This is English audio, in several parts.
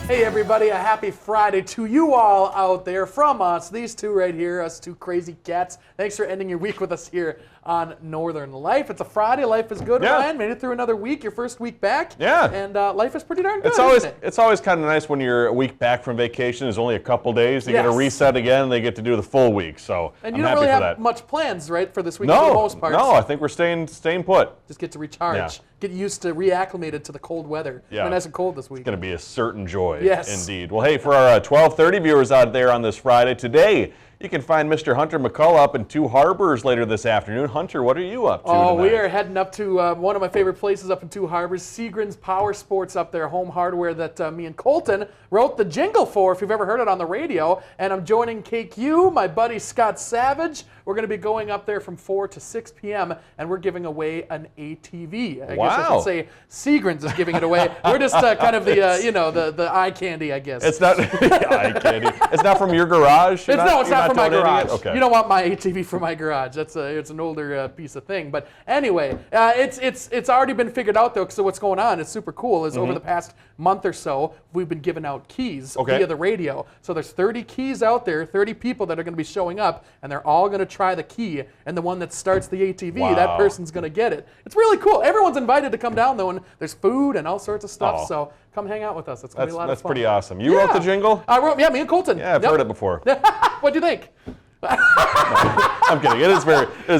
Hey everybody, a happy Friday to you all out there from us, these two right here, us two crazy cats. Thanks for ending your week with us here on Northern Life. It's a Friday, life is good, Yeah. Ryan. Made it through another week, your first week back. Yeah. And life is pretty darn good, It's always kind of nice when you're a week back from vacation. There's only a couple days. They get a Yes. reset again, and they get to do the full week. So And I'm you don't happy really for have that. much plans, right, for this week for the No, most part. no, I think we're staying put. Just get to recharge, Yeah. get used to reacclimated to the cold weather. Yeah. It's been nice and cold this week. It's going to be a certain joy. Yes. Indeed. Well, hey, for our 12:30 viewers out there on this Friday, today you can find Mr. Hunter McCullough up in Two Harbors later this afternoon. Hunter, what are you up to Oh, we tonight? are heading up to one of my favorite places up in Two Harbors, Seagren's Power Sports up there, home hardware that me and Colton wrote the jingle for, if you've ever heard it on the radio. And I'm joining KQ, my buddy Scott Savage. We're going to be going up there from 4 to 6 p.m., and we're giving away an ATV. I guess I Wow. should say Seagren's is giving it away. We're just kind of the eye candy, I guess. It's not eye candy. It's not from your garage. It's not from my donating garage. it? Okay. You don't want my ATV from my garage. It's an older piece of thing. But anyway, it's already been figured out though. So what's going on? It's super cool. Is over the past month or so, we've been giving out keys via the radio. So there's 30 keys out there, 30 people that are going to be showing up, and they're all going to try the key. And the one that starts the ATV, that Wow. person's going to get it. It's really cool. Everyone's invited to come down though, and there's food and all sorts of stuff. Oh. So come hang out with us. It's going to be a lot of That's fun. pretty awesome. You wrote the jingle? I wrote, me and Colton. Yeah, I've Yep. heard it before. What'd you think? I'm kidding. It is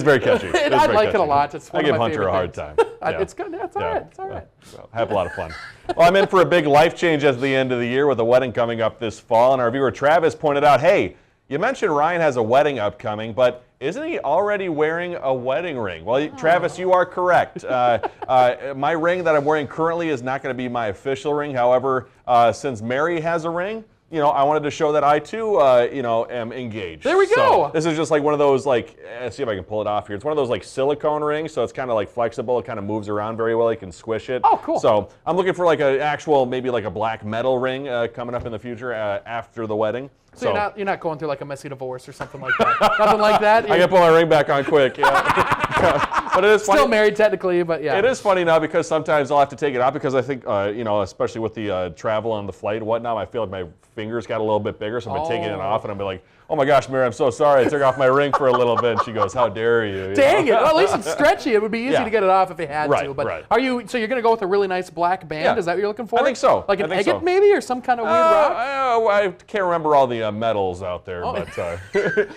very catchy. It is I very like it a catchy. lot. It's one I of give my Hunter favorite a hard things. time. Yeah. It's good. It's all Yeah. right. It's all right. Well, have a lot of fun. Well, I'm in for a big life change at the end of the year with a wedding coming up this fall, and our viewer Travis pointed out, hey, you mentioned Ryan has a wedding upcoming, but isn't he already wearing a wedding ring? Well, Travis, you are correct. My ring that I'm wearing currently is not going to be my official ring. However, since Mary has a ring, I wanted to show that I too, am engaged. There we go. So this is just like one of those, let's see if I can pull it off here. It's one of those like silicone rings, so it's kind of like flexible. It kind of moves around very well. You can squish it. Oh, cool. So I'm looking for like an actual, maybe like a black metal ring coming up in the future after the wedding. So you're not going through like a messy divorce or something like that. Nothing like that. I got to put my ring back on quick. Yeah. But it is funny. Still married technically, but yeah. It is funny now because sometimes I'll have to take it out because I think, especially with the travel on the flight and whatnot, I feel like my fingers got a little bit bigger, so I've been taking it off, and I'll be like, oh my gosh, Mary, I'm so sorry. I took off my ring for a little bit. And she goes, how dare you? Dang it! Well, at least it's stretchy. It would be easy Yeah. to get it off if you had to. Right, But right. so you're gonna go with a really nice black band? Yeah. Is that what you're looking for? I think so. Like an I think agate so. maybe, or some kind of weird rock? I can't remember all the metals out there, but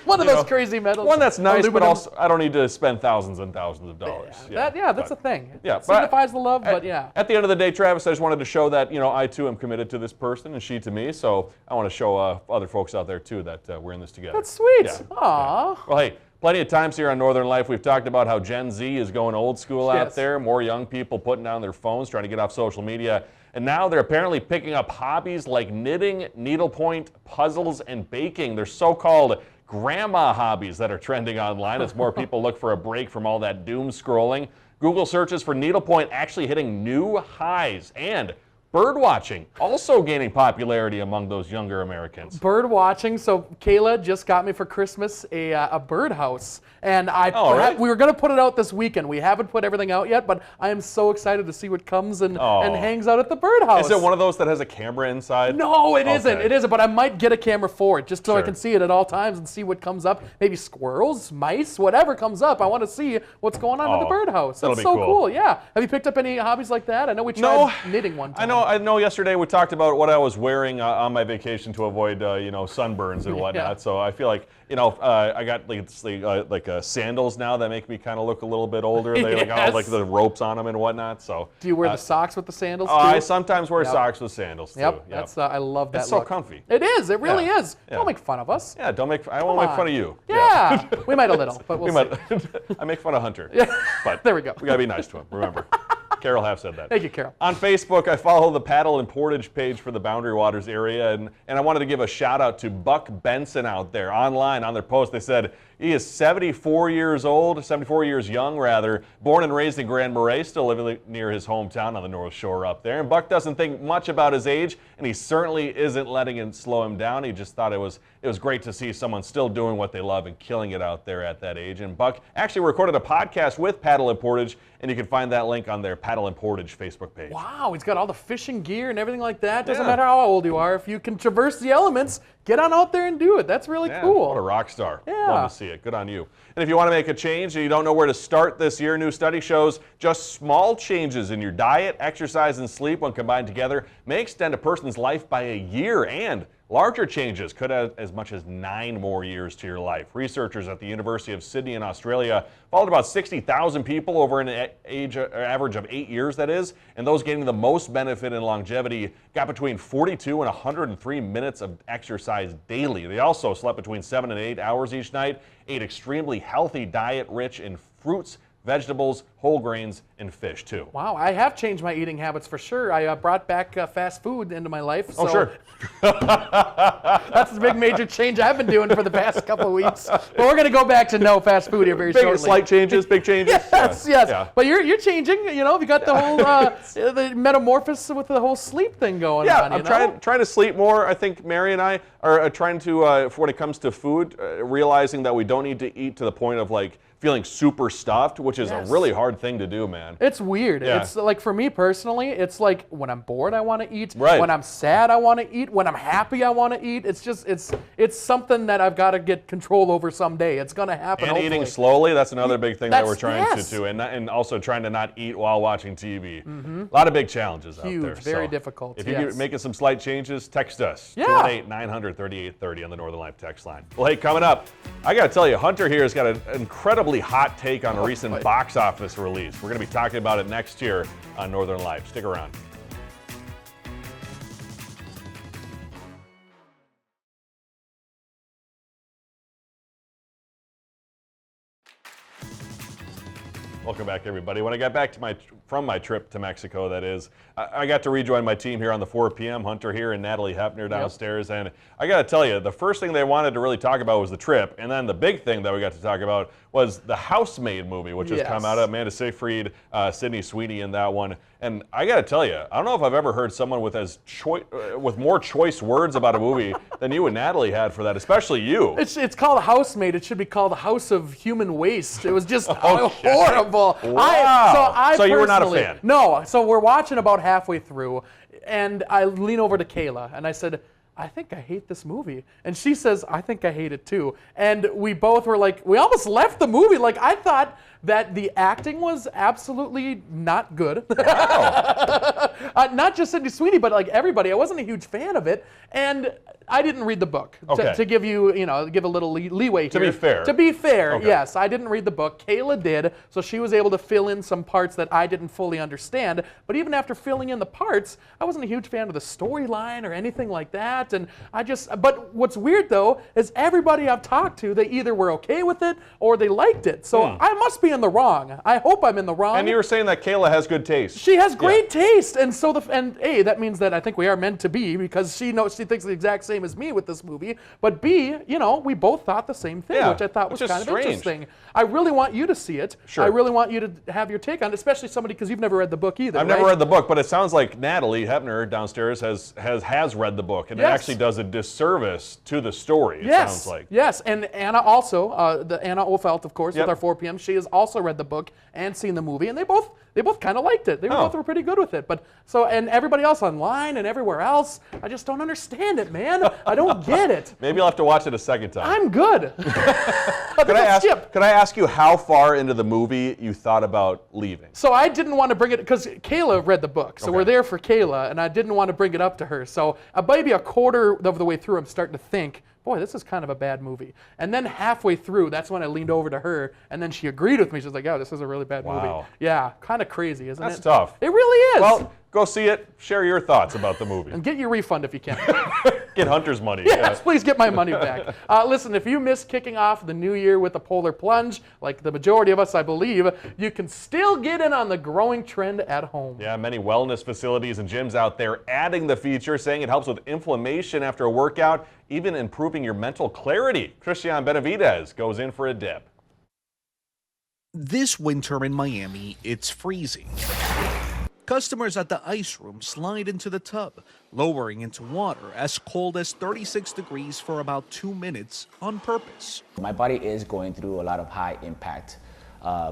One of those crazy metals. one that's nice, but Aluminum. also I don't need to spend thousands and thousands of dollars. That's a thing. Yeah, It signifies the love, but yeah. At the end of the day, Travis, I just wanted to show that I too am committed to this person and she to me. So I want to show other folks out there too that we're in this together. That's sweet. Yeah. Aw. Well, hey, plenty of times here on Northern Life, we've talked about how Gen Z is going old school out Yes. there. More young people putting down their phones, trying to get off social media. And now they're apparently picking up hobbies like knitting, needlepoint, puzzles, and baking. They're so-called grandma hobbies that are trending online as more people look for a break from all that doom scrolling. Google searches for needlepoint actually hitting new highs, and bird watching also gaining popularity among those younger Americans. Bird watching. So Kayla just got me for Christmas a birdhouse, and right. we were gonna put it out this weekend. We haven't put everything out yet, but I am so excited to see what comes and hangs out at the birdhouse. Is it one of those that has a camera inside? No, it isn't. Okay. It isn't. But I might get a camera for it just so I Sure. can see it at all times and see what comes up. Maybe squirrels, mice, whatever comes up. I want to see what's going on in the birdhouse. that'll That's be so cool. Yeah. Have you picked up any hobbies like that? I know we tried knitting one time. I know. Yesterday we talked about what I was wearing on my vacation to avoid, sunburns and whatnot. Yeah. So I feel like, I got sandals now that make me kind of look a little bit older. They got all the ropes on them and whatnot. So Do you wear the socks with the sandals too? I sometimes wear socks with sandals too. Yep. That's I love that. It's so look. comfy. It is. It really Yeah. is. Yeah. Don't make fun of us. Yeah, I won't make fun of you. Yeah. We might a little, but we'll see. I make fun of Hunter. But There we go. We gotta be nice to him. Remember, Carol have said that. Thank you, Carol. On Facebook, I follow the paddle and portage page for the Boundary Waters area, and I wanted to give a shout out to Buck Benson out there online on their post. They said, He is 74 years old, 74 years young rather, born and raised in Grand Marais, still living near his hometown on the North Shore up there. And Buck doesn't think much about his age, and he certainly isn't letting it slow him down. He just thought it was great to see someone still doing what they love and killing it out there at that age. And Buck actually recorded a podcast with Paddle and Portage, and you can find that link on their Paddle and Portage Facebook page. Wow, he's got all the fishing gear and everything like that. Doesn't Yeah. matter how old you are. If you can traverse the elements, get on out there and do it. That's really cool. What a rock star. Yeah. Love to see it. Good on you. And if you want to make a change and you don't know where to start this year, new study shows just small changes in your diet, exercise, and sleep when combined together may extend a person's life by a year, and larger changes could add as much as 9 more years to your life. Researchers at the University of Sydney in Australia followed about 60,000 people over an average of 8 years, that is, and those gaining the most benefit in longevity got between 42 and 103 minutes of exercise daily. They also slept between 7 and 8 hours each night, ate extremely healthy diet rich in fruits, vegetables, whole grains, and fish too. Wow, I have changed my eating habits for sure. I brought back fast food into my life. So Oh, sure. that's the big major change I've been doing for the past couple of weeks. But we're going to go back to no fast food here very shortly. Slight changes, big changes. Yes. Yeah. But you're changing. You know, you got the whole the metamorphosis with the whole sleep thing going Yeah, on. I'm trying to sleep more. I think Mary and I are trying to, for when it comes to food, realizing that we don't need to eat to the point of like feeling super stuffed, which is Yes. a really hard thing to do, man. It's weird. Yeah. It's like, for me personally, it's like when I'm bored, I want to eat. Right. When I'm sad, I want to eat. When I'm happy, I want to eat. It's just, it's something that I've got to get control over someday. It's going to happen. And hopefully. eating slowly, that's another big thing that That's- we're trying yes. to do. And also trying to not eat while watching TV. A lot of big challenges out Huge, there. very difficult, If you're yes. making some slight changes, text us. Yeah. 218-900-3830 on the Northern Life text line. Well, hey, coming up, I got to tell you, Hunter here has got an incredibly hot take on a recent boy. box office release. We're going to be talking about it next year on Northern Life. Stick around. Welcome back, everybody. When I got back to from my trip to Mexico, that is, I got to rejoin my team here on the 4 p.m. Hunter here and Natalie Hepner downstairs. And I got to tell you, the first thing they wanted to really talk about was the trip. And then the big thing that we got to talk about was the Housemaid movie, which has come out. Amanda Seyfried, Sydney Sweeney in that one. And I got to tell you, I don't know if I've ever heard someone with with more choice words about a movie than you and Natalie had for that, especially you. It's called Housemaid. It should be called The House of Human Waste. It was just horrible. Wow. So you were not a personally- fan? No. So we're watching about halfway through, and I lean over to Kayla, and I said, I think I hate this movie. And she says, I think I hate it too. And we both were like, we almost left the movie. Like, I thought that the acting was absolutely not good. Wow. Not just Sydney Sweeney, but like everybody. I wasn't a huge fan of it. And I didn't read the book Okay. to give you, give a little leeway here. To be fair. To be fair, Okay. yes. I didn't read the book. Kayla did, so she was able to fill in some parts that I didn't fully understand. But even after filling in the parts, I wasn't a huge fan of the storyline or anything like that. And but what's weird though, is everybody I've talked to, they either were okay with it or they liked it. So I must be in the wrong. I hope I'm in the wrong. And you were saying that Kayla has good taste. She has great taste, and so A, that means that I think we are meant to be, because she thinks the exact same as me with this movie. But B, we both thought the same thing, Yeah, which I thought which was is kind of strange. interesting. I really want you to see it. Sure. I really want you to have your take on it, especially somebody, because you've never read the book either. I've never read the book, but it sounds like Natalie Hepner downstairs has read the book, and it Yes. actually does a disservice to the story. It Yes, sounds like. yes, and Anna also, the Anna Ofelt, of course, Yep. with our 4 p.m. She has also read the book and seen the movie, and they both kind of liked it. They both were pretty good with it. But and everybody else online and everywhere else, I just don't understand it, man. I don't get it. Maybe you'll have to watch it a second time. I'm good. Could I ask you how far into the movie you thought about leaving? So I didn't want to bring it, because Kayla read the book. So Okay. we're there for Kayla, and I didn't want to bring it up to her. So maybe a quarter of the way through, I'm starting to think, boy, this is kind of a bad movie. And then halfway through, that's when I leaned over to her, and then she agreed with me. She's like, oh, this is a really bad movie. Wow. Yeah, kind of crazy, isn't it? That's tough. It really is. Well, Go see it. Share your thoughts about the movie. And get your refund if you can. Get Hunter's money. Yes, please get my money back. Listen, if you missed kicking off the new year with a polar plunge, like the majority of us, I believe, you can still get in on the growing trend at home. Yeah, many wellness facilities and gyms out there adding the feature, saying it helps with inflammation after a workout, even improving your mental clarity. Christian Benavidez goes in for a dip. This winter in Miami, it's freezing. Customers at the ice room slide into the tub, lowering into water as cold as 36 degrees for about 2 minutes on purpose. My body is going through a lot of high impact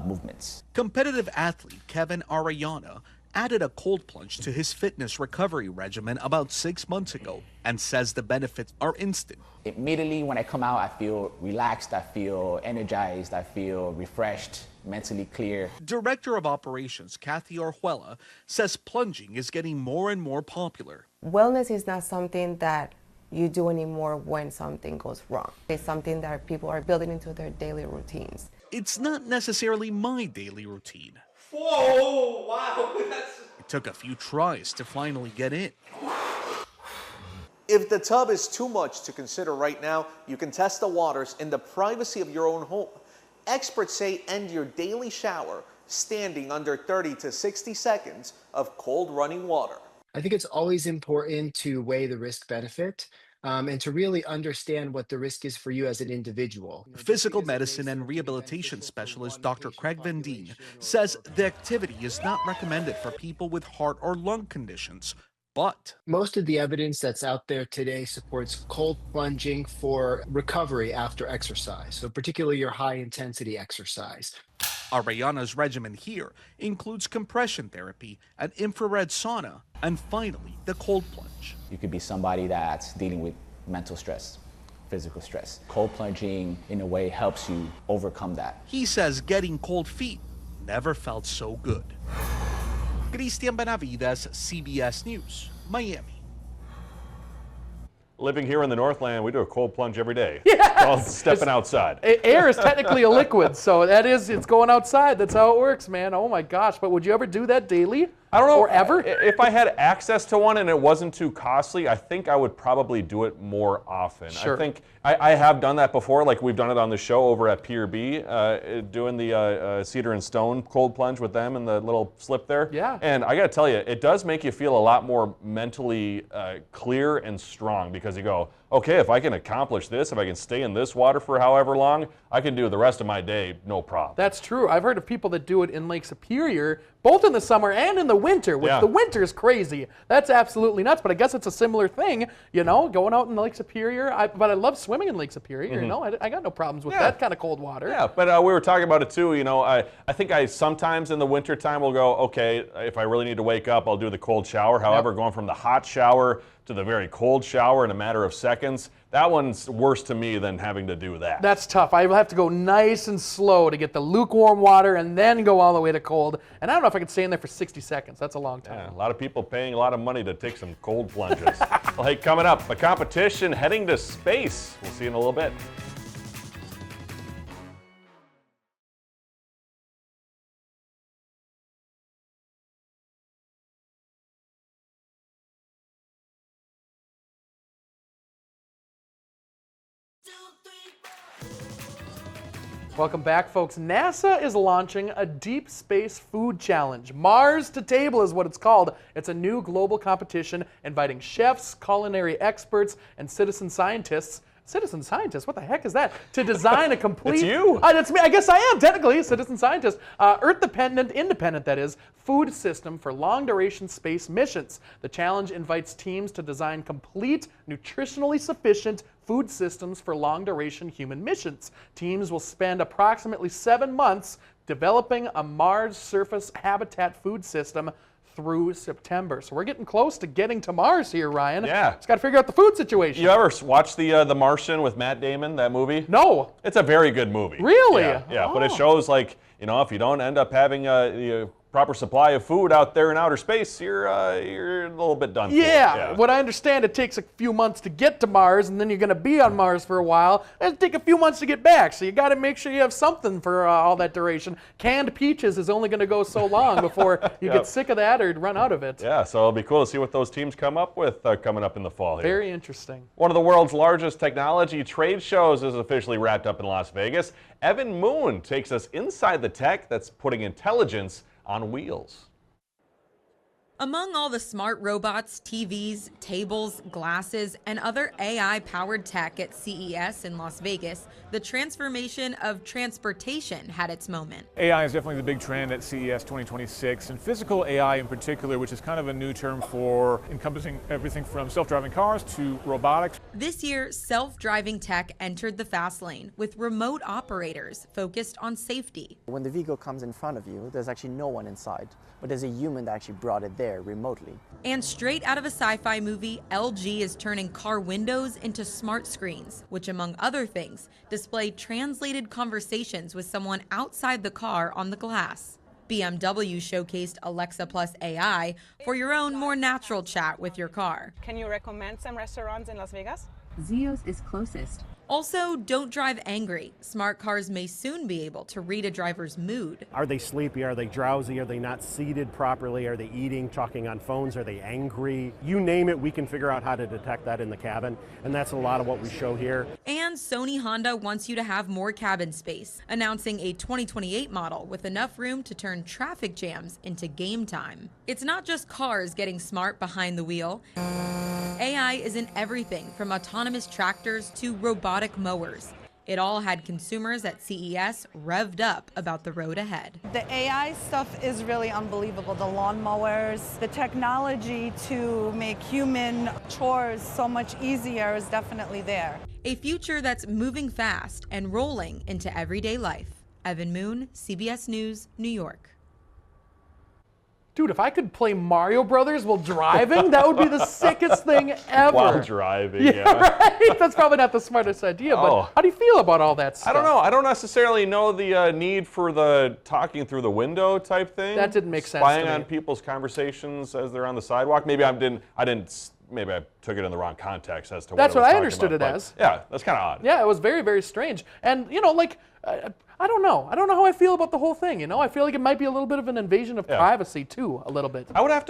movements. Competitive athlete Kevin Arellano added a cold plunge to his fitness recovery regimen about 6 months ago and says the benefits are instant. Immediately when I come out, I feel relaxed, I feel energized, I feel refreshed, mentally clear. Director of Operations Kathy Orjuela says plunging is getting more and more popular. Wellness is not something that you do anymore when something goes wrong. It's something that people are building into their daily routines. It's not necessarily my daily routine. Whoa, wow. It took a few tries to finally get in. If the tub is too much to consider right now, you can test the waters in the privacy of your own home. Experts say end your daily shower standing under 30 to 60 seconds of cold running water. I think it's always important to weigh the risk benefit and to really understand what the risk is for you as an individual. Physical medicine and rehabilitation specialist Dr. Craig Van Dien says the activity is not recommended for people with heart or lung conditions. But most of the evidence that's out there today supports cold plunging for recovery after exercise, so particularly your high intensity exercise. Arellano's regimen here includes compression therapy, an infrared sauna, and finally, the cold plunge. You could be somebody that's dealing with mental stress, physical stress. Cold plunging, in a way, helps you overcome that. He says getting cold feet never felt so good. Christian Benavidez, CBS News, Miami. Living here in the Northland, we do a cold plunge every day. Yes! It's called stepping outside. Air is technically a liquid, so it's going outside. That's how it works, man. Oh my gosh, but would you ever do that daily? I don't know. Or ever? If I had access to one and it wasn't too costly, I think I would probably do it more often. Sure. I think I have done that before, like we've done it on the show over at Pier B, doing the Cedar and Stone cold plunge with them and the little slip there. Yeah. And I got to tell you, it does make you feel a lot more mentally clear and strong because you go, okay, if I can accomplish this, if I can stay in this water for however long, I can do the rest of my day, no problem. That's true. I've heard of people that do it in Lake Superior, both in the summer and in the winter, which the winter is crazy. That's absolutely nuts, but I guess it's a similar thing, going out in Lake Superior. But I love swimming in Lake Superior, I got no problems with that kind of cold water. Yeah, but we were talking about it too, I think I sometimes in the wintertime will go, okay, if I really need to wake up, I'll do the cold shower. However, going from the hot shower to the very cold shower in a matter of seconds, that one's worse to me than having to do that. That's tough. I will have to go nice and slow to get the lukewarm water and then go all the way to cold. And I don't know if I could stay in there for 60 seconds. That's a long time. Yeah, a lot of people paying a lot of money to take some cold plunges. Well, hey, coming up, a competition heading to space. We'll see you in a little bit. Welcome back, folks. NASA is launching a deep space food challenge. Mars to Table is what it's called. It's a new global competition inviting chefs, culinary experts, and citizen scientists. Citizen scientist? What the heck is that? To design a complete... It's you. That's me. I guess I am, technically, a citizen scientist. Earth-dependent, independent, that is, food system for long-duration space missions. The challenge invites teams to design complete, nutritionally sufficient food systems for long-duration human missions. Teams will spend approximately 7 months developing a Mars surface habitat food system through September. So we're getting close to getting to Mars here, Ryan. Yeah. Just got to figure out the food situation. You ever watch the Martian with Matt Damon, that movie? No. It's a very good movie. Really? Yeah, but it shows if you don't end up having proper supply of food out there in outer space, you're a little bit done for. Yeah, what I understand, it takes a few months to get to Mars, and then you're going to be on Mars for a while. It'll take a few months to get back, so you got to make sure you have something for all that duration. Canned peaches is only going to go so long before you get sick of that or run out of it. Yeah, so it'll be cool to see what those teams come up with coming up in the fall here. Very interesting. One of the world's largest technology trade shows is officially wrapped up in Las Vegas. Evan Moon takes us inside the tech that's putting intelligence on wheels. Among all the smart robots, TVs, tables, glasses, and other AI-powered tech at CES in Las Vegas, the transformation of transportation had its moment. AI is definitely the big trend at CES 2026, and physical AI in particular, which is kind of a new term for encompassing everything from self-driving cars to robotics. This year, self-driving tech entered the fast lane with remote operators focused on safety. When the vehicle comes in front of you, there's actually no one inside, but there's a human that actually brought it there remotely. And straight out of a sci-fi movie, LG is turning car windows into smart screens, which among other things, display translated conversations with someone outside the car on the glass. BMW showcased Alexa Plus AI for your own more natural chat with your car. Can you recommend some restaurants in Las Vegas? Zio's is closest. Also, don't drive angry. Smart cars may soon be able to read a driver's mood. Are they sleepy? Are they drowsy? Are they not seated properly? Are they eating, talking on phones? Are they angry? You name it, we can figure out how to detect that in the cabin, and that's a lot of what we show here. And Sony Honda wants you to have more cabin space, announcing a 2028 model with enough room to turn traffic jams into game time. It's not just cars getting smart behind the wheel. AI is in everything from autonomous tractors to robotic mowers. It all had consumers at CES revved up about the road ahead. The AI stuff is really unbelievable. The lawnmowers, the technology to make human chores so much easier is definitely there. A future that's moving fast and rolling into everyday life. Evan Moon, CBS News, New York. Dude, if I could play Mario Brothers while driving, that would be the sickest thing ever. While driving, yeah. Right? That's probably not the smartest idea, but how do you feel about all that stuff? I don't know. I don't necessarily know the need for the talking through the window type thing. That didn't make sense Spying to me. on people's conversations as they're on the sidewalk. Maybe maybe I took it in the wrong context as to That's what I was understood talking it about, as. Yeah, that's kind of odd. Yeah, it was very, very strange. And, you know, like, I don't know. I don't know how I feel about the whole thing, you know? I feel like it might be a little bit of an invasion of privacy, too, a little bit. I would have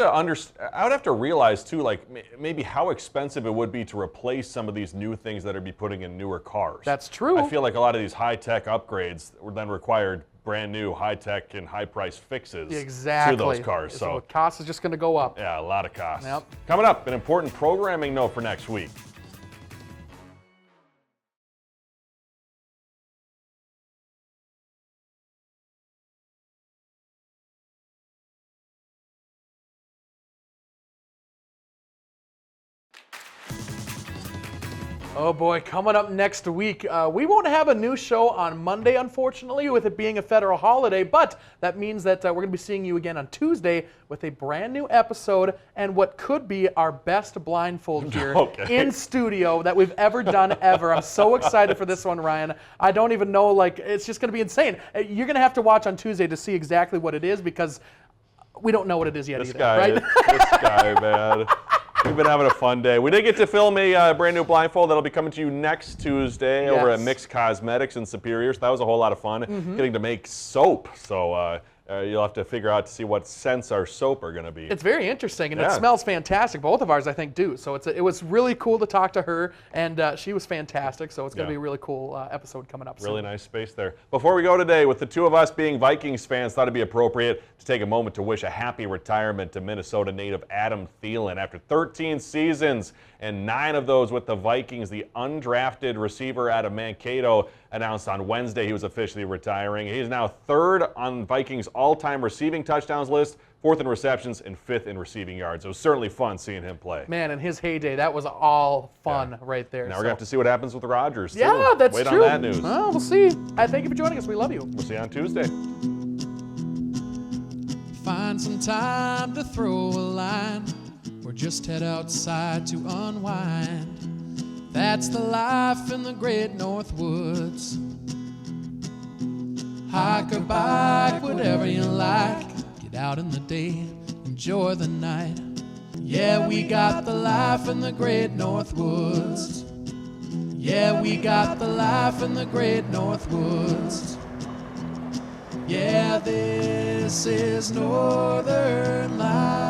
to realize, too, like, maybe how expensive it would be to replace some of these new things that are be putting in newer cars. That's true. I feel like a lot of these high-tech upgrades then required brand new high-tech and high-price fixes to those cars. So cost is just going to go up. Yeah, a lot of costs. Yep. Coming up, an important programming note for next week. Oh boy, coming up next week, we won't have a new show on Monday, unfortunately, with it being a federal holiday, but that means that we're going to be seeing you again on Tuesday with a brand new episode and what could be our best blindfold here in studio that we've ever done ever. I'm so excited for this one, Ryan. I don't even know, like, it's just going to be insane. You're going to have to watch on Tuesday to see exactly what it is because we don't know what it is yet either, right? This guy, man. We've been having a fun day. We did get to film a brand new blindfold that'll be coming to you next Tuesday over at Mix Cosmetics in Superior. So that was a whole lot of fun. Getting to make soap. So you'll have to figure out to see what scents our soap are going to be. It's very interesting, and it smells fantastic. Both of ours, I think, do. So it was really cool to talk to her, and she was fantastic. So it's going to be a really cool episode coming up soon. Really nice space there. Before we go today, with the two of us being Vikings fans, thought it'd be appropriate to take a moment to wish a happy retirement to Minnesota native Adam Thielen. After 13 seasons and 9 of those with the Vikings, the undrafted receiver out of Mankato announced on Wednesday he was officially retiring. He's now 3rd on Vikings all-time receiving touchdowns list, 4th in receptions, and 5th in receiving yards. It was certainly fun seeing him play. Man, in his heyday, that was all fun right there. Now we're going to have to see what happens with Rodgers, too. Yeah, that's Wait true. on that news. Well, we'll see. Thank you for joining us. We love you. We'll see you on Tuesday. Find some time to throw a line or just head outside to unwind. That's the life in the great North Woods. Hike or bike, whatever you like. Get out out in the day, enjoy the night. Yeah, we got the life in the great North Woods. Yeah, we got the life in the great North Woods. Yeah, this is Northern Life.